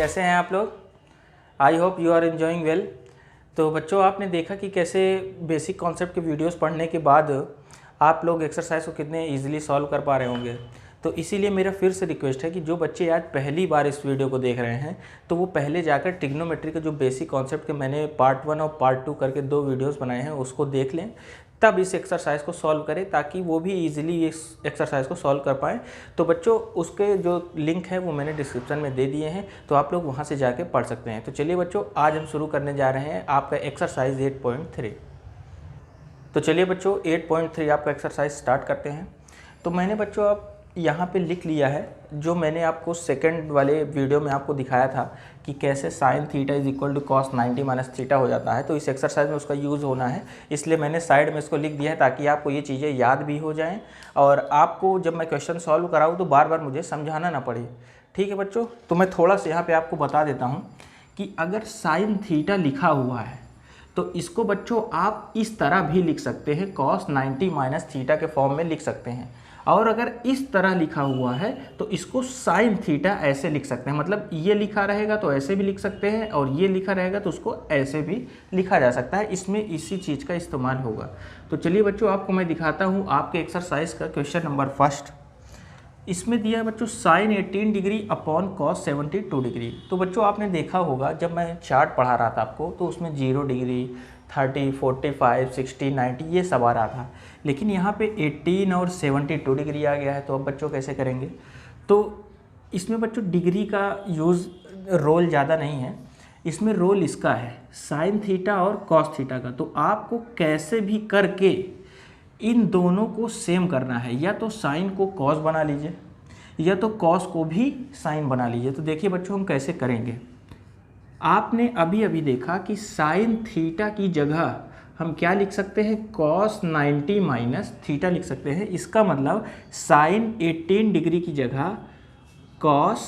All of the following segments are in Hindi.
कैसे हैं आप लोग। I hope you are enjoying well. तो बच्चों, आपने देखा कि कैसे बेसिक कॉन्सेप्ट के वीडियोस पढ़ने के बाद आप लोग एक्सरसाइज को कितने इजीली सॉल्व कर पा रहे होंगे। तो इसीलिए मेरा फिर से रिक्वेस्ट है कि जो बच्चे आज पहली बार इस वीडियो को देख रहे हैं तो वो पहले जाकर ट्रिग्नोमेट्री के जो बेसिक कॉन्सेप्ट के मैंने पार्ट 1 और पार्ट 2 करके 2 वीडियोस बनाए हैं उसको देख लें, तब इस एक्सरसाइज को सॉल्व करें ताकि वो भी इजीली इस एक्सरसाइज को सॉल्व कर पाएँ। तो बच्चों, उसके जो लिंक है वो मैंने डिस्क्रिप्शन में दे दिए हैं, तो आप लोग वहाँ से जाके पढ़ सकते हैं। तो चलिए बच्चों, आज हम शुरू करने जा रहे हैं आपका एक्सरसाइज 8.3। तो चलिए बच्चों, 8.3 आपका एक्सरसाइज स्टार्ट करते हैं। तो मैंने बच्चों आप यहाँ पे लिख लिया है जो मैंने आपको सेकंड वाले वीडियो में आपको दिखाया था कि कैसे sine theta is equal to cos 90 minus theta हो जाता है। तो इस एक्सरसाइज में उसका यूज़ होना है, इसलिए मैंने साइड में इसको लिख दिया है ताकि आपको ये चीज़ें याद भी हो जाएं और आपको जब मैं क्वेश्चन सॉल्व कराऊँ तो बार बार मुझे समझाना ना पड़े। ठीक है बच्चों, तो मैं थोड़ा सा यहाँ पर आपको बता देता हूँ कि अगर साइन थीटा लिखा हुआ है तो इसको बच्चों आप इस तरह भी लिख सकते हैं, कॉस 90 माइनस थीटा के फॉर्म में लिख सकते हैं। और अगर इस तरह लिखा हुआ है तो इसको साइन थीटा ऐसे लिख सकते हैं, मतलब ये लिखा रहेगा तो ऐसे भी लिख सकते हैं और ये लिखा रहेगा तो उसको ऐसे भी लिखा जा सकता है। इसमें इसी चीज़ का इस्तेमाल होगा। तो चलिए बच्चों, आपको मैं दिखाता हूँ आपके एक्सरसाइज का क्वेश्चन नंबर फर्स्ट। इसमें दिया है बच्चों sine 18 degree upon cos 72 degree. तो बच्चों, आपने देखा होगा जब मैं चार्ट पढ़ा रहा था आपको तो उसमें 0 डिग्री, 30, 45, 60, 90 ये सब आ रहा था, लेकिन यहाँ पे 18 और 72 डिग्री आ गया है। तो अब बच्चों कैसे करेंगे? तो इसमें बच्चों डिग्री का यूज़ रोल ज़्यादा नहीं है, इसमें रोल इसका है साइन थीटा और कॉस थीटा का। तो आपको कैसे भी करके इन दोनों को सेम करना है, या तो साइन को कॉस बना लीजिए या तो कॉस को भी साइन बना लीजिए। तो देखिए बच्चों, हम कैसे करेंगे। आपने अभी अभी देखा कि साइन थीटा की जगह हम क्या लिख सकते हैं, कॉस 90 माइनस थीटा लिख सकते हैं। इसका मतलब साइन 18 डिग्री की जगह कॉस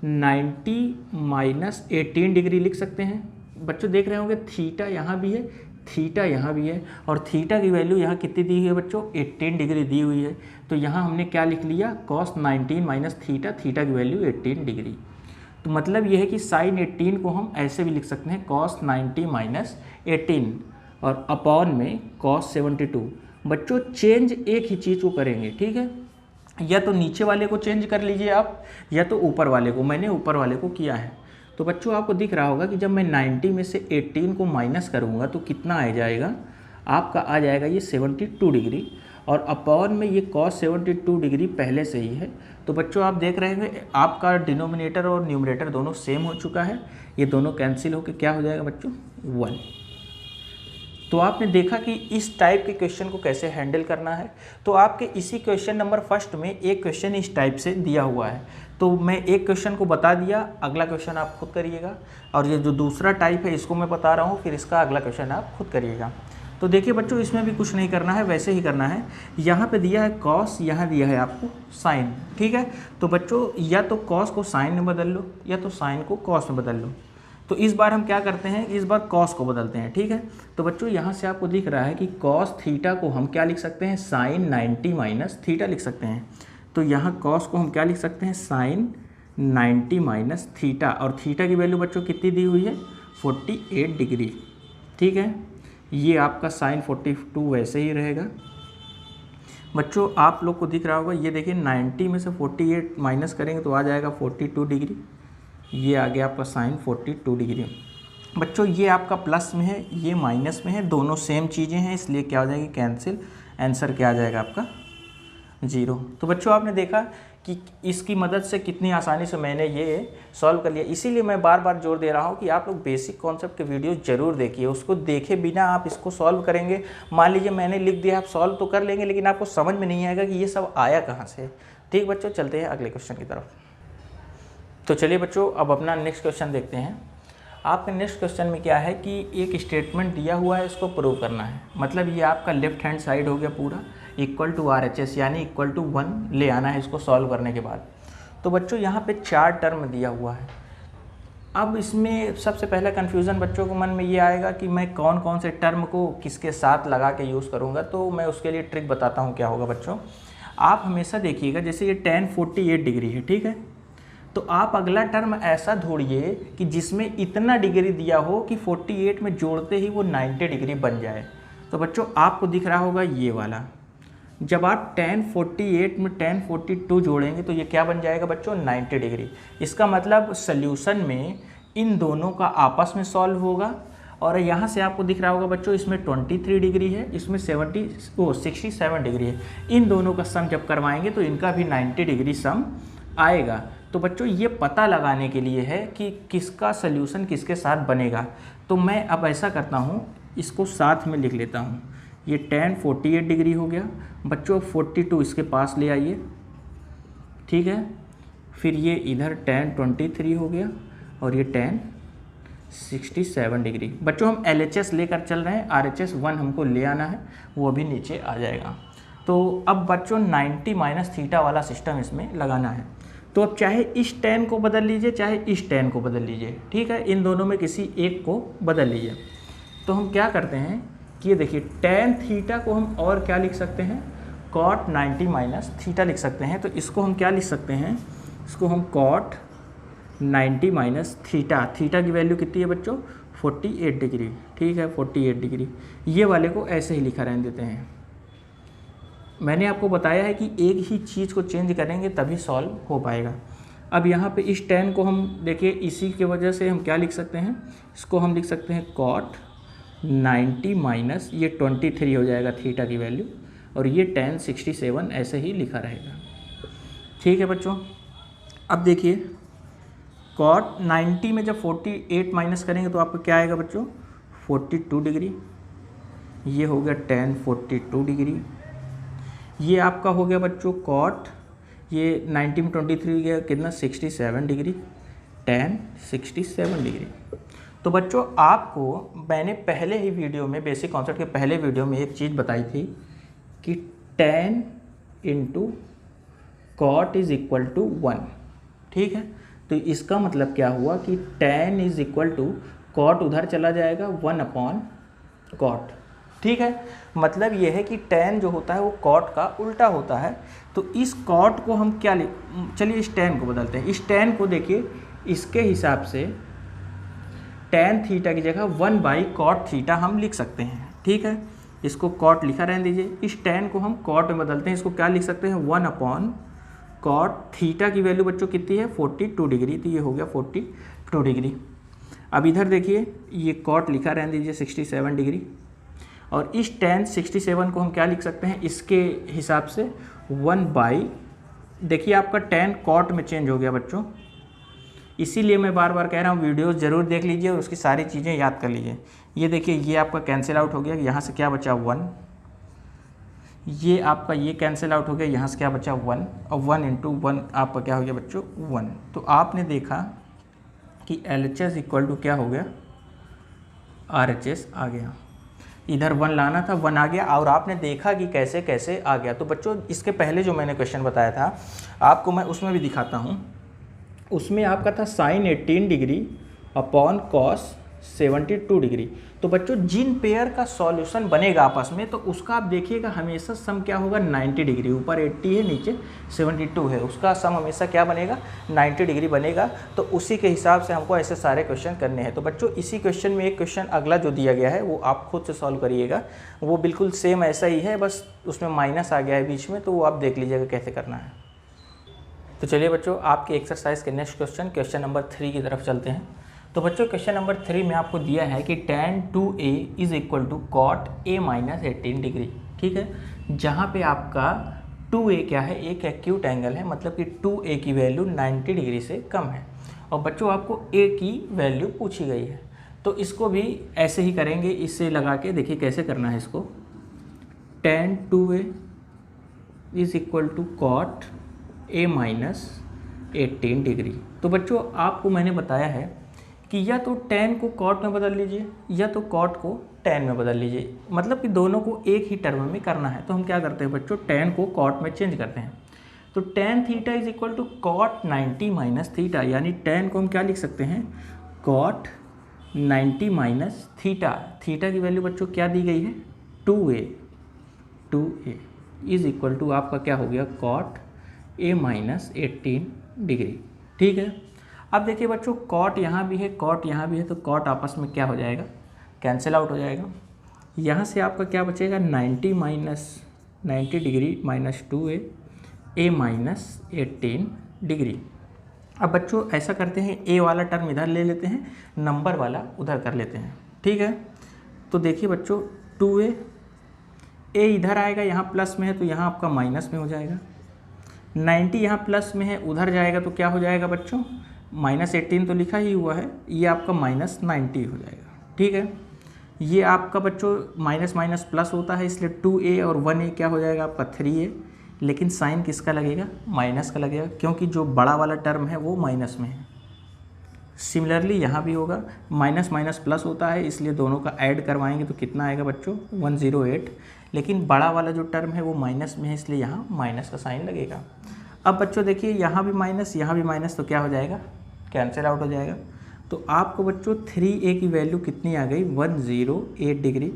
90 माइनस 18 डिग्री लिख सकते हैं। बच्चों देख रहे होंगे थीटा यहाँ भी है, थीटा यहाँ भी है और थीटा की वैल्यू यहाँ कितनी दी हुई है बच्चों, 18 डिग्री दी हुई है। तो यहाँ हमने क्या लिख लिया, कॉस 19 माइनस थीटा, थीटा की वैल्यू 18 डिग्री। तो मतलब ये है कि साइन 18 को हम ऐसे भी लिख सकते हैं, कॉस 90 माइनस 18 और अपॉन में कॉस 72। बच्चों चेंज एक ही चीज़ को करेंगे, ठीक है, या तो नीचे वाले को चेंज कर लीजिए आप या तो ऊपर वाले को। मैंने ऊपर वाले को किया है। तो बच्चों आपको दिख रहा होगा कि जब मैं 90 में से 18 को माइनस करूँगा तो कितना आ जाएगा, आपका आ जाएगा ये 72 डिग्री और अपॉन में ये कॉस 72 डिग्री पहले से ही है। तो बच्चों आप देख रहे हैं आपका डिनोमिनेटर और न्यूमरेटर दोनों सेम हो चुका है, ये दोनों कैंसिल होकर क्या हो जाएगा बच्चों, 1। तो आपने देखा कि इस टाइप के क्वेश्चन को कैसे हैंडल करना है। तो आपके इसी क्वेश्चन नंबर फर्स्ट में एक क्वेश्चन इस टाइप से दिया हुआ है, तो मैं एक क्वेश्चन को बता दिया, अगला क्वेश्चन आप खुद करिएगा और ये जो दूसरा टाइप है इसको मैं बता रहा हूँ, फिर इसका अगला क्वेश्चन आप खुद करिएगा। तो देखिए बच्चों, इसमें भी कुछ नहीं करना है, वैसे ही करना है। यहाँ पे दिया है कॉस, यहाँ दिया है आपको साइन, ठीक है। तो बच्चों या तो कॉस को साइन में बदल लो या तो साइन को कॉस में बदल लो। तो इस बार हम क्या करते हैं, इस बार कॉस को बदलते हैं, ठीक है। तो बच्चों यहाँ से आपको दिख रहा है कि कॉस थीटा को हम क्या लिख सकते हैं, साइन 90 माइनस थीटा लिख सकते हैं। तो यहाँ कॉस को हम क्या लिख सकते हैं, साइन 90 माइनस थीटा और थीटा की वैल्यू बच्चों कितनी दी हुई है, 48 डिग्री, ठीक है। ये आपका साइन 42 वैसे ही रहेगा। बच्चों आप लोग को दिख रहा होगा, ये देखिए 90 में से 48 माइनस करेंगे तो आ जाएगा 42 डिग्री, ये आ गया आपका साइन 42 डिग्री। बच्चों ये आपका प्लस में है, ये माइनस में है, दोनों सेम चीज़ें हैं, इसलिए क्या हो जाएगी, कैंसिल। आंसर क्या आ जाएगा आपका, 0। तो बच्चों आपने देखा कि इसकी मदद से कितनी आसानी से मैंने ये सॉल्व कर लिया। इसीलिए मैं बार बार जोर दे रहा हूँ कि आप लोग बेसिक कॉन्सेप्ट के वीडियो ज़रूर देखिए, उसको देखे बिना आप इसको सॉल्व करेंगे, मान लीजिए मैंने लिख दिया, आप सॉल्व तो कर लेंगे लेकिन आपको समझ में नहीं आएगा कि ये सब आया कहाँ से। ठीक बच्चों, चलते हैं अगले क्वेश्चन की तरफ। तो चलिए बच्चों, अब अपना नेक्स्ट क्वेश्चन देखते हैं। आपके नेक्स्ट क्वेश्चन में क्या है कि एक स्टेटमेंट दिया हुआ है, इसको प्रूव करना है। मतलब ये आपका लेफ्ट हैंड साइड हो गया पूरा, इक्वल टू RHS यानी इक्वल टू 1 ले आना है इसको सॉल्व करने के बाद। तो बच्चों यहाँ पे 4 टर्म दिया हुआ है। अब इसमें सबसे पहला कन्फ्यूज़न बच्चों को मन में ये आएगा कि मैं कौन कौन से टर्म को किसके साथ लगा के यूज़ करूँगा। तो मैं उसके लिए ट्रिक बताता हूँ क्या होगा बच्चों। आप हमेशा देखिएगा, जैसे ये tan 48 डिग्री है, ठीक है, तो आप अगला टर्म ऐसा ढूंढिए कि जिसमें इतना डिग्री दिया हो कि 48 में जोड़ते ही वो 90 डिग्री बन जाए। तो बच्चों आपको दिख रहा होगा ये वाला, जब आप tan 48 में tan 42 जोड़ेंगे तो ये क्या बन जाएगा बच्चों, 90 डिग्री। इसका मतलब सल्यूशन में इन दोनों का आपस में सॉल्व होगा। और यहाँ से आपको दिख रहा होगा बच्चों, इसमें 23 डिग्री है, इसमें 67 डिग्री है। इन दोनों का सम जब करवाएंगे तो इनका भी 90 डिग्री सम आएगा। तो बच्चों ये पता लगाने के लिए है कि किसका सल्यूशन किसके साथ बनेगा। तो मैं अब ऐसा करता हूँ, इसको साथ में लिख लेता हूँ। ये tan 48 डिग्री हो गया बच्चों, 42 इसके पास ले आइए, ठीक है। फिर ये इधर tan 23 हो गया और ये tan 67 डिग्री। बच्चों हम LHS लेकर चल रहे हैं, RHS 1 हमको ले आना है, वो भी नीचे आ जाएगा। तो अब बच्चों 90 माइनस थीटा वाला सिस्टम इसमें लगाना है। तो अब चाहे इस tan को बदल लीजिए, चाहे इस tan को बदल लीजिए, ठीक है। इन दोनों में किसी एक को बदल लीजिए। तो हम क्या करते हैं कि ये देखिए tan थीटा को हम और क्या लिख सकते हैं, cot 90 माइनस थीटा लिख सकते हैं। तो इसको हम क्या लिख सकते हैं, इसको हम cot 90 माइनस थीटा, थीटा की वैल्यू कितनी है बच्चों, 48 डिग्री, ठीक है, 48 डिग्री। ये वाले को ऐसे ही लिखा रहने देते हैं। मैंने आपको बताया है कि एक ही चीज़ को चेंज करेंगे तभी सॉल्व हो पाएगा। अब यहाँ पे इस tan को हम देखिए, इसी की वजह से हम क्या लिख सकते हैं, इसको हम लिख सकते हैं cot 90 माइनस ये 23 हो जाएगा थीटा की वैल्यू, और ये tan 67 ऐसे ही लिखा रहेगा, ठीक है बच्चों। अब देखिए cot 90 में जब 48 माइनस करेंगे तो आपको क्या आएगा बच्चों, 42 डिग्री। ये हो गया tan 42 डिग्री। ये आपका हो गया बच्चों cot, ये 90 में 23 गया कितना, 67 डिग्री, tan 67 डिग्री। तो बच्चों आपको मैंने पहले ही वीडियो में, बेसिक कॉन्सेप्ट के पहले वीडियो में एक चीज़ बताई थी कि tan into cot is equal to 1, ठीक है। तो इसका मतलब क्या हुआ कि tan is equal to cot उधर चला जाएगा 1 अपॉन cot, ठीक है। मतलब ये है कि tan जो होता है वो cot का उल्टा होता है। तो इस cot को हम क्या चलिए इस tan को बदलते हैं। इस tan को देखिए, इसके हिसाब से tan थीटा की जगह 1 बाई cot थीटा हम लिख सकते हैं, ठीक है। इसको cot लिखा रहने दीजिए। इस tan को हम cot में बदलते हैं, इसको क्या लिख सकते हैं, 1 अपॉन cot थीटा की वैल्यू बच्चों कितनी है, 42 डिग्री। तो ये हो गया 42 डिग्री। अब इधर देखिए, ये cot लिखा रहने दीजिए 67 डिग्री, और इस tan 67 को हम क्या लिख सकते हैं, इसके हिसाब से 1 बाई, देखिए आपका tan cot में चेंज हो गया बच्चों। इसीलिए मैं बार बार कह रहा हूँ वीडियोस ज़रूर देख लीजिए और उसकी सारी चीज़ें याद कर लीजिए। ये देखिए, ये आपका कैंसिल आउट हो गया, यहाँ से क्या बचा 1, ये आपका ये कैंसिल आउट हो गया, यहाँ से क्या बचा 1, और 1 इंटू 1 आपका क्या हो गया बच्चों 1। तो आपने देखा कि LHS इक्वल टू क्या हो गया, RHS आ गया। इधर 1 लाना था, 1 आ गया, और आपने देखा कि कैसे कैसे आ गया। तो बच्चों इसके पहले जो मैंने क्वेश्चन बताया था आपको, मैं उसमें भी दिखाता हूँ। उसमें आपका था sin 18 degree upon cos 72 degree. तो बच्चों जिन पेयर का सॉल्यूशन बनेगा आपस में, तो उसका आप देखिएगा हमेशा सम क्या होगा, 90 डिग्री। ऊपर 80 है, नीचे 72 है, उसका सम हमेशा क्या बनेगा, 90 डिग्री बनेगा। तो उसी के हिसाब से हमको ऐसे सारे क्वेश्चन करने हैं। तो बच्चों इसी क्वेश्चन में एक क्वेश्चन अगला जो दिया गया है वो आप खुद से सॉल्व करिएगा। वो बिल्कुल सेम ऐसा ही है, बस उसमें माइनस आ गया है बीच में, तो वो आप देख लीजिएगा कैसे करना है। तो चलिए बच्चों आपके एक्सरसाइज के नेक्स्ट क्वेश्चन नंबर 3 की तरफ चलते हैं। तो बच्चों क्वेश्चन नंबर 3 में आपको दिया है कि tan 2a is equal to cot a minus 18 degree, ठीक है। जहाँ पे आपका 2a क्या है, एक एक्यूट एंगल है, मतलब कि 2a की वैल्यू 90 डिग्री से कम है। और बच्चों आपको a की वैल्यू पूछी गई है, तो इसको भी ऐसे ही करेंगे, इससे लगा के देखिए कैसे करना है इसको। tan 2a is equal to cot a minus 18 degree. तो बच्चों आपको मैंने बताया है कि या तो tan को cot में बदल लीजिए या तो cot को tan में बदल लीजिए, मतलब कि दोनों को एक ही टर्म में करना है। तो हम क्या करते हैं बच्चों, tan को cot में चेंज करते हैं। तो tan theta is equal to cot 90 minus theta, यानी tan को हम क्या लिख सकते हैं, cot 90 माइनस थीटा। थीटा की वैल्यू बच्चों क्या दी गई है, 2a इज इक्वल टू आपका क्या हो गया, cot a माइनस 18 डिग्री, ठीक है। अब देखिए बच्चों, कॉट यहाँ भी है, कॉट यहाँ भी है, तो कॉट आपस में क्या हो जाएगा, कैंसिल आउट हो जाएगा। यहाँ से आपका क्या बचेगा, 90 degree minus 2a, a minus 18 degree. अब बच्चों ऐसा करते हैं, a वाला टर्म इधर ले लेते हैं, नंबर वाला उधर कर लेते हैं, ठीक है। तो देखिए बच्चों 2a, a इधर आएगा, यहाँ प्लस में है तो यहाँ आपका माइनस में हो जाएगा। 90 यहाँ प्लस में है, उधर जाएगा तो क्या हो जाएगा बच्चों, माइनस 18 तो लिखा ही हुआ है, ये आपका माइनस 90 हो जाएगा, ठीक है। ये आपका बच्चों माइनस माइनस प्लस होता है, इसलिए 2a और 1a क्या हो जाएगा आपका 3a, लेकिन साइन किसका लगेगा, माइनस का लगेगा, क्योंकि जो बड़ा वाला टर्म है वो माइनस में है। सिमिलरली यहाँ भी होगा, माइनस माइनस प्लस होता है, इसलिए दोनों का ऐड करवाएंगे तो कितना आएगा बच्चों, 108, लेकिन बड़ा वाला जो टर्म है वो माइनस में है, इसलिए यहाँ माइनस का साइन लगेगा। अब बच्चों देखिए यहाँ भी माइनस, यहाँ भी माइनस, तो क्या हो जाएगा, कैंसिल आउट हो जाएगा। तो आपको बच्चों 3a की वैल्यू कितनी आ गई, 108 डिग्री।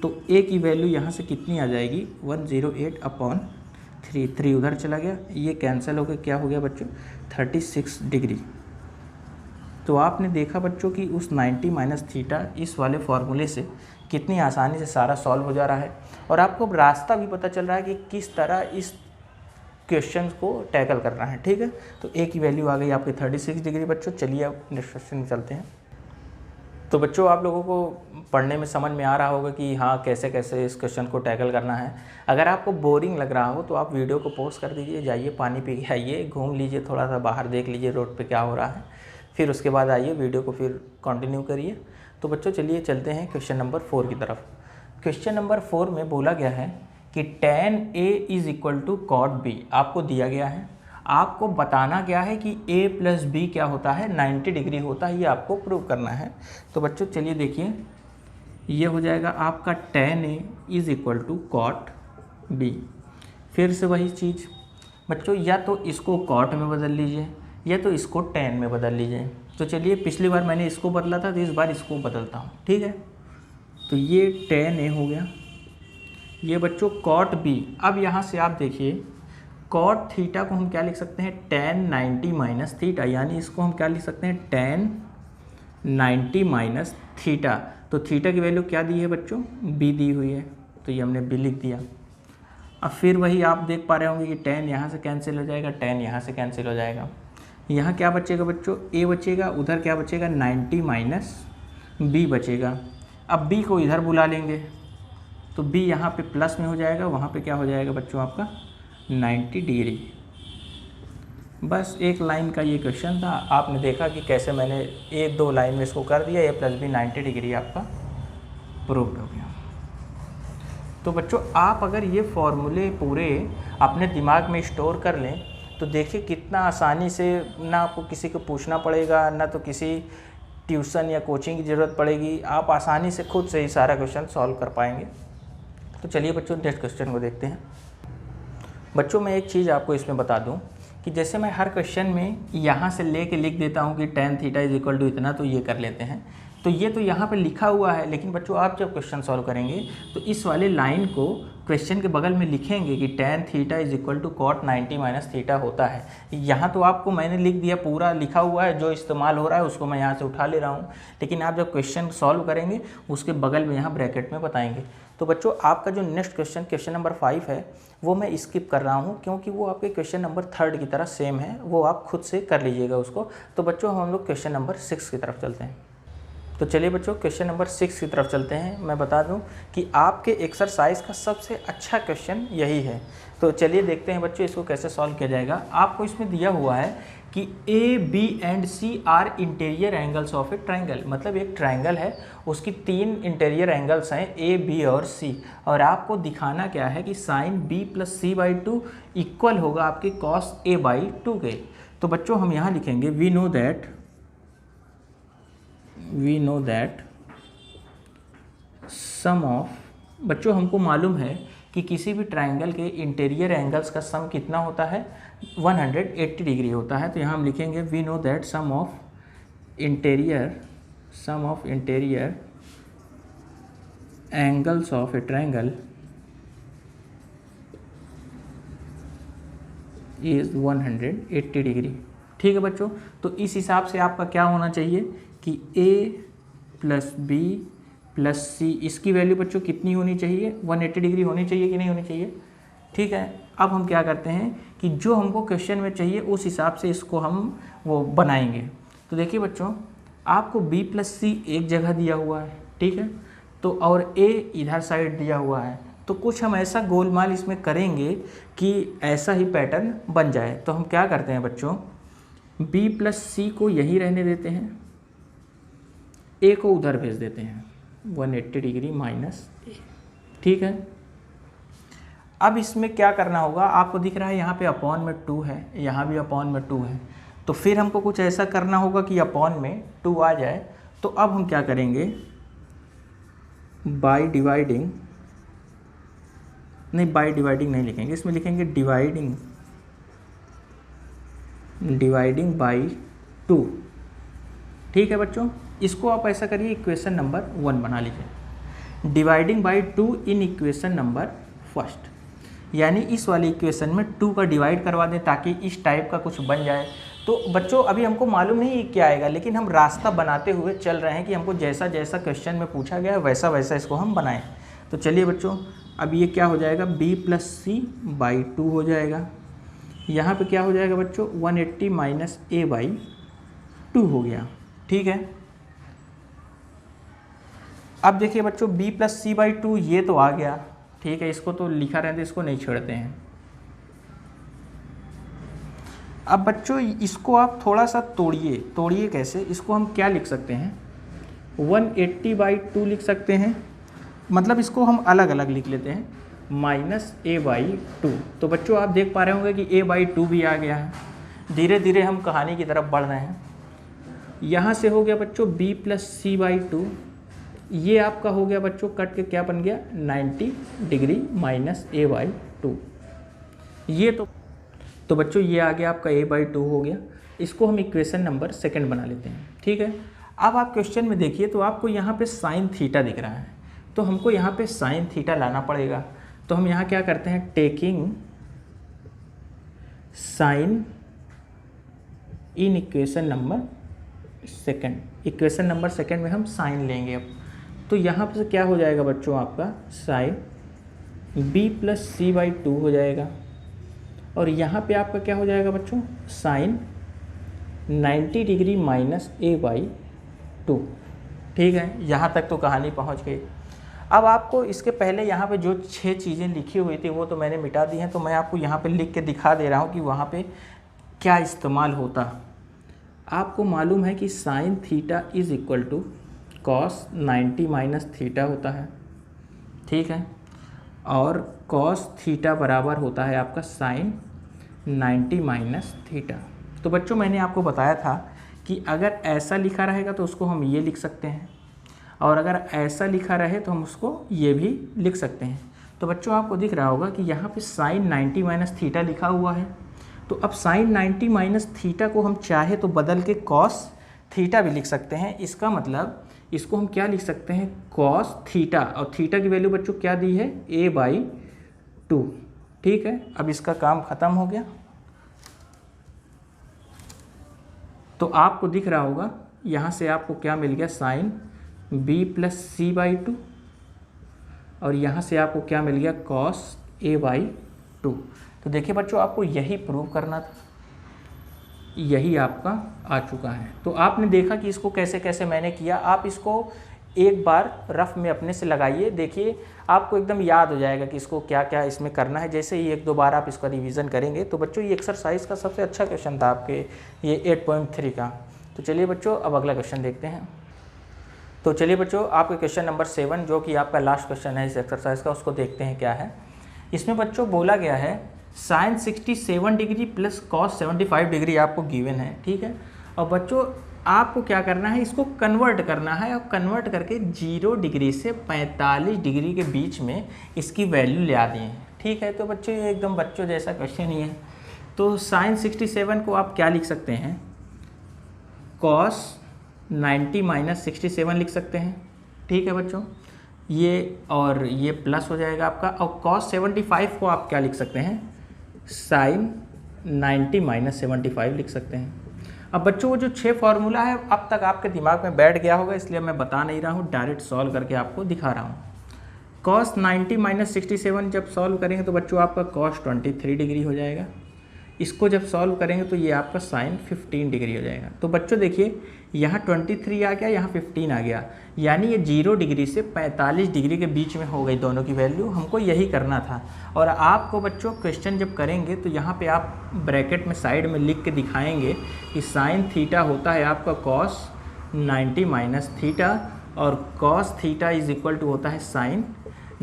तो a की वैल्यू यहाँ से कितनी आ जाएगी, 108/3, 3 उधर चला गया, ये कैंसिल होकर क्या हो गया बच्चों, 36 डिग्री। तो आपने देखा बच्चों कि उस 90 माइनस थीटा इस वाले फॉर्मूले से कितनी आसानी से सारा सॉल्व हो जा रहा है, और आपको रास्ता भी पता चल रहा है कि किस तरह इस क्वेश्चन को टैकल करना है, ठीक है। तो a की वैल्यू आ गई आपकी 36 डिग्री बच्चों। चलिए अब नेक्स्ट क्वेश्चन में चलते हैं। तो बच्चों आप लोगों को पढ़ने में समझ में आ रहा होगा कि हाँ कैसे कैसे इस क्वेश्चन को टैकल करना है। अगर आपको बोरिंग लग रहा हो तो आप वीडियो को पॉज कर दीजिए, जाइए पानी पी के आइए, घूम लीजिए, थोड़ा सा बाहर देख लीजिए रोड पे क्या हो रहा है, फिर उसके बाद आइए वीडियो को फिर कंटिन्यू करिए। तो बच्चों चलिए चलते हैं क्वेश्चन नंबर 4 की तरफ। क्वेश्चन नंबर 4 में बोला गया है कि tan a is equal to cot b आपको दिया गया है। आपको बताना क्या है कि a प्लस बी क्या होता है, 90 डिग्री होता है, ये आपको प्रूव करना है। तो बच्चों चलिए देखिए, ये हो जाएगा आपका tan a is equal to cot b। फिर से वही चीज़ बच्चों, या तो इसको कॉट में बदल लीजिए या तो इसको tan में बदल लीजिए। तो चलिए पिछली बार मैंने इसको बदला था तो इस बार इसको बदलता हूँ, ठीक है। तो ये tan a हो गया, ये बच्चों कॉट b। अब यहाँ से आप देखिए कॉट थीटा को हम क्या लिख सकते हैं, tan 90 माइनस थीटा, यानी इसको हम क्या लिख सकते हैं, tan 90 माइनस थीटा। तो थीटा की वैल्यू क्या दी है बच्चों, b दी हुई है, तो ये हमने b लिख दिया। अब फिर वही आप देख पा रहे होंगे कि tan यहाँ से कैंसिल हो जाएगा, tan यहाँ से कैंसिल हो जाएगा। यहाँ क्या बचेगा बच्चों, a बचेगा, उधर क्या बचेगा, 90 माइनस b बचेगा। अब b को इधर बुला लेंगे तो b यहाँ पे प्लस में हो जाएगा, वहाँ पे क्या हो जाएगा बच्चों आपका 90 डिग्री। बस एक लाइन का ये क्वेश्चन था, आपने देखा कि कैसे मैंने 1-2 लाइन में इसको कर दिया, a प्लस बी 90 डिग्री आपका प्रूव्ड हो गया। तो बच्चों आप अगर ये फॉर्मूले पूरे अपने दिमाग में स्टोर कर लें तो देखिए कितना आसानी से, ना आपको किसी को पूछना पड़ेगा, ना तो किसी ट्यूशन या कोचिंग की ज़रूरत पड़ेगी, आप आसानी से खुद से ही सारा क्वेश्चन सॉल्व कर पाएंगे। तो चलिए बच्चों नेक्स्ट क्वेश्चन को देखते हैं। बच्चों मैं एक चीज़ आपको इसमें बता दूं कि जैसे मैं हर क्वेश्चन में यहाँ से ले के लिख देता हूँ कि tan theta is equal to इतना, तो ये कर लेते हैं, तो ये तो यहाँ पे लिखा हुआ है, लेकिन बच्चों आप जब क्वेश्चन सॉल्व करेंगे तो इस वाले लाइन को क्वेश्चन के बगल में लिखेंगे कि tan theta is equal to cot 90 minus theta होता है। यहाँ तो आपको मैंने लिख दिया, पूरा लिखा हुआ है, जो इस्तेमाल हो रहा है उसको मैं यहाँ से उठा ले रहा हूँ, लेकिन आप जब क्वेश्चन सॉल्व करेंगे उसके बगल में यहाँ ब्रैकेट में बताएंगे। तो बच्चों आपका जो नेक्स्ट क्वेश्चन, क्वेश्चन नंबर 5 है, वो मैं स्किप कर रहा हूँ क्योंकि वो आपके क्वेश्चन नंबर 3 की तरह सेम है, वो आप खुद से कर लीजिएगा उसको। तो बच्चों हम लोग क्वेश्चन नंबर 6 की तरफ चलते हैं। तो चलिए बच्चों क्वेश्चन नंबर 6 की तरफ चलते हैं। मैं बता दूं कि आपके एक्सरसाइज का सबसे अच्छा क्वेश्चन यही है। तो चलिए देखते हैं बच्चों इसको कैसे सॉल्व किया जाएगा। आपको इसमें दिया हुआ है कि A B and C are interior angles of a triangle, मतलब एक ट्रायंगल है, उसकी 3 इंटीरियर एंगल्स हैं ए बी और सी, और आपको दिखाना क्या है कि sine B plus C by 2 equal होगा आपके कॉस ए बाई 2 के। तो बच्चों हम यहाँ लिखेंगे we know that sum of, बच्चों हमको मालूम है कि किसी भी ट्रायंगल के इंटीरियर एंगल्स का सम कितना होता है, 180 डिग्री होता है। तो यहाँ हम लिखेंगे we know that sum of interior angles of a triangle is 180 degree. ठीक है बच्चों, तो इस हिसाब से आपका क्या होना चाहिए कि a प्लस बी प्लस सी, इसकी वैल्यू बच्चों कितनी होनी चाहिए, 180 डिग्री होनी चाहिए कि नहीं होनी चाहिए। ठीक है, अब हम क्या करते हैं कि जो हमको क्वेश्चन में चाहिए उस हिसाब से इसको हम वो बनाएंगे। तो देखिए बच्चों, आपको b प्लस सी एक जगह दिया हुआ है, ठीक है, तो और a इधर साइड दिया हुआ है, तो कुछ हम ऐसा गोलमाल इसमें करेंगे कि ऐसा ही पैटर्न बन जाए। तो हम क्या करते हैं बच्चों, b प्लस सी को यहीं रहने देते हैं, a को उधर भेज देते हैं 180 डिग्री माइनस a। ठीक है, अब इसमें क्या करना होगा, आपको दिख रहा है यहाँ पे अपॉन में 2 है, यहाँ भी अपॉन में 2 है, तो फिर हमको कुछ ऐसा करना होगा कि अपॉन में 2 आ जाए। तो अब हम क्या करेंगे, बाई डिवाइडिंग नहीं लिखेंगे, इसमें लिखेंगे डिवाइडिंग बाई 2। ठीक है बच्चों, इसको आप ऐसा करिए, इक्वेशन नंबर 1 बना लीजिए, dividing by 2 in equation number first, यानी इस वाली इक्वेशन में 2 का डिवाइड करवा दें ताकि इस टाइप का कुछ बन जाए। तो बच्चों अभी हमको मालूम नहीं क्या आएगा, लेकिन हम रास्ता बनाते हुए चल रहे हैं कि हमको जैसा जैसा क्वेश्चन में पूछा गया है वैसा वैसा इसको हम बनाएं। तो चलिए बच्चों, अब ये क्या हो जाएगा, b प्लस सी बाई 2 हो जाएगा, यहाँ पे क्या हो जाएगा बच्चों, 180 माइनस a बाई 2 हो गया। ठीक है, अब देखिए बच्चों, b प्लस सी बाई 2 ये तो आ गया, ठीक है, इसको तो लिखा रहता है, इसको नहीं छेड़ते हैं। अब बच्चों इसको आप थोड़ा सा तोड़िए कैसे, इसको हम क्या लिख सकते हैं, 180 बाई 2 लिख सकते हैं, मतलब इसको हम अलग अलग लिख लेते हैं, माइनस a बाई 2। तो बच्चों आप देख पा रहे होंगे कि a बाई 2 भी आ गया है। धीरे धीरे हम कहानी की तरफ बढ़ रहे हैं। यहाँ से हो गया बच्चों b प्लस सी बाई 2, ये आपका हो गया बच्चों कट के क्या बन गया, 90 डिग्री माइनस a बाई 2। ये तो बच्चों ये आ गया आपका a बाई 2 हो गया। इसको हम इक्वेशन नंबर 2 बना लेते हैं। ठीक है, अब आप क्वेश्चन में देखिए तो आपको यहाँ पे साइन थीटा दिख रहा है, तो हमको यहाँ पे साइन थीटा लाना पड़ेगा। तो हम यहाँ क्या करते हैं, taking sine in equation number 2, equation number 2 में हम साइन लेंगे। अब तो यहाँ पे क्या हो जाएगा बच्चों, आपका sine b plus C by 2 हो जाएगा, और यहाँ पे आपका क्या हो जाएगा बच्चों, sine 90 degree minus a by 2। ठीक है, यहाँ तक तो कहानी पहुँच गई। अब आपको इसके पहले यहाँ पे जो 6 चीज़ें लिखी हुई थी वो तो मैंने मिटा दी हैं, तो मैं आपको यहाँ पे लिख के दिखा दे रहा हूँ कि वहाँ पे क्या इस्तेमाल होता। आपको मालूम है कि sine theta is equal to cos 90 minus theta होता है। ठीक है, और कॉस थीटा बराबर होता है आपका साइन 90 माइनस थीटा। तो बच्चों मैंने आपको बताया था कि अगर ऐसा लिखा रहेगा तो उसको हम ये लिख सकते हैं, और अगर ऐसा लिखा रहे तो हम उसको ये भी लिख सकते हैं। तो बच्चों आपको दिख रहा होगा कि यहाँ पे साइन 90 माइनस थीटा लिखा हुआ है, तो अब साइन 90 माइनस थीटा को हम चाहे तो बदल के कॉस थीटा भी लिख सकते हैं। इसका मतलब इसको हम क्या लिख सकते हैं, कॉस थीटा, और थीटा की वैल्यू बच्चों क्या दी है, a बाई 2। ठीक है, अब इसका काम ख़त्म हो गया। तो आपको दिख रहा होगा यहाँ से आपको क्या मिल गया, sine b plus C by 2, और यहाँ से आपको क्या मिल गया, कॉस a बाई 2। तो देखिए बच्चों, आपको यही प्रूव करना था, यही आपका आ चुका है। तो आपने देखा कि इसको कैसे कैसे मैंने किया। आप इसको एक बार रफ में अपने से लगाइए, देखिए आपको एकदम याद हो जाएगा कि इसको क्या क्या इसमें करना है। जैसे ही 1-2 बार आप इसका रिवीजन करेंगे तो बच्चों ये एक्सरसाइज का सबसे अच्छा क्वेश्चन था आपके ये 8.3 का। तो चलिए बच्चों, अब अगला क्वेश्चन देखते हैं। तो चलिए बच्चों, आपके क्वेश्चन नंबर 7 जो कि आपका लास्ट क्वेश्चन है इस एक्सरसाइज का, उसको देखते हैं क्या है। इसमें बच्चों बोला गया है sine 67 degree plus cos 75 degree आपको गिवन है। ठीक है, और बच्चों आपको क्या करना है, इसको कन्वर्ट करना है, और कन्वर्ट करके 0 डिग्री से 45 डिग्री के बीच में इसकी वैल्यू ले आनी है। ठीक है, तो बच्चों ये एकदम बच्चों जैसा क्वेश्चन ही है। तो साइन 67 को आप क्या लिख सकते हैं, कॉस 90 माइनस 67 लिख सकते हैं। ठीक है बच्चों, ये और ये प्लस हो जाएगा आपका, और कॉस 75 को आप क्या लिख सकते हैं, साइन 90 माइनस 75 लिख सकते हैं। अब बच्चों वो जो 6 फार्मूला है अब तक आपके दिमाग में बैठ गया होगा, इसलिए मैं बता नहीं रहा हूँ, डायरेक्ट सॉल्व करके आपको दिखा रहा हूँ। cos 90 माइनस 67 जब सॉल्व करेंगे तो बच्चों आपका cos 23 डिग्री हो जाएगा। इसको जब सॉल्व करेंगे तो ये आपका साइन 15 डिग्री हो जाएगा। तो बच्चों देखिए यहाँ 23 आ गया, यहाँ 15 आ गया, यानी ये 0 डिग्री से 45 डिग्री के बीच में हो गई दोनों की वैल्यू। हमको यही करना था। और आपको बच्चों क्वेश्चन जब करेंगे तो यहाँ पे आप ब्रैकेट में साइड में लिख के दिखाएंगे कि साइन थीटा होता है आपका cos 90 माइनस थीटा और cos थीटा इज इक्वल टू होता है साइन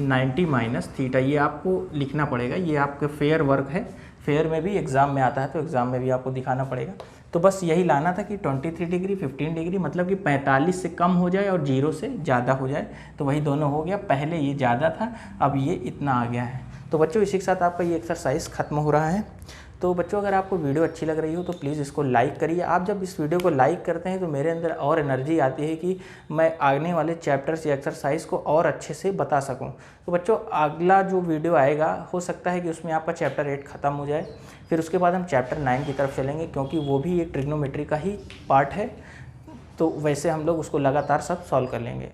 90 माइनस थीटा। ये आपको लिखना पड़ेगा, ये आपका फेयर वर्क है, फेयर में भी एग्ज़ाम में आता है तो एग्ज़ाम में भी आपको दिखाना पड़ेगा। तो बस यही लाना था कि 23 डिग्री 15 डिग्री मतलब कि 45 से कम हो जाए और 0 से ज़्यादा हो जाए, तो वही दोनों हो गया। पहले ये ज़्यादा था, अब ये इतना आ गया है। तो बच्चों इसी के साथ आपका ये एक्सरसाइज ख़त्म हो रहा है। तो बच्चों अगर आपको वीडियो अच्छी लग रही हो तो प्लीज़ इसको लाइक करिए। आप जब इस वीडियो को लाइक करते हैं तो मेरे अंदर और एनर्जी आती है कि मैं आने वाले चैप्टर्स या एक्सरसाइज को और अच्छे से बता सकूं। तो बच्चों अगला जो वीडियो आएगा हो सकता है कि उसमें आपका चैप्टर 8 ख़त्म हो जाए, फिर उसके बाद हम चैप्टर 9 की तरफ चलेंगे, क्योंकि वो भी एक ट्रिग्नोमेट्री का ही पार्ट है। तो वैसे हम लोग उसको लगातार सब सॉल्व कर लेंगे।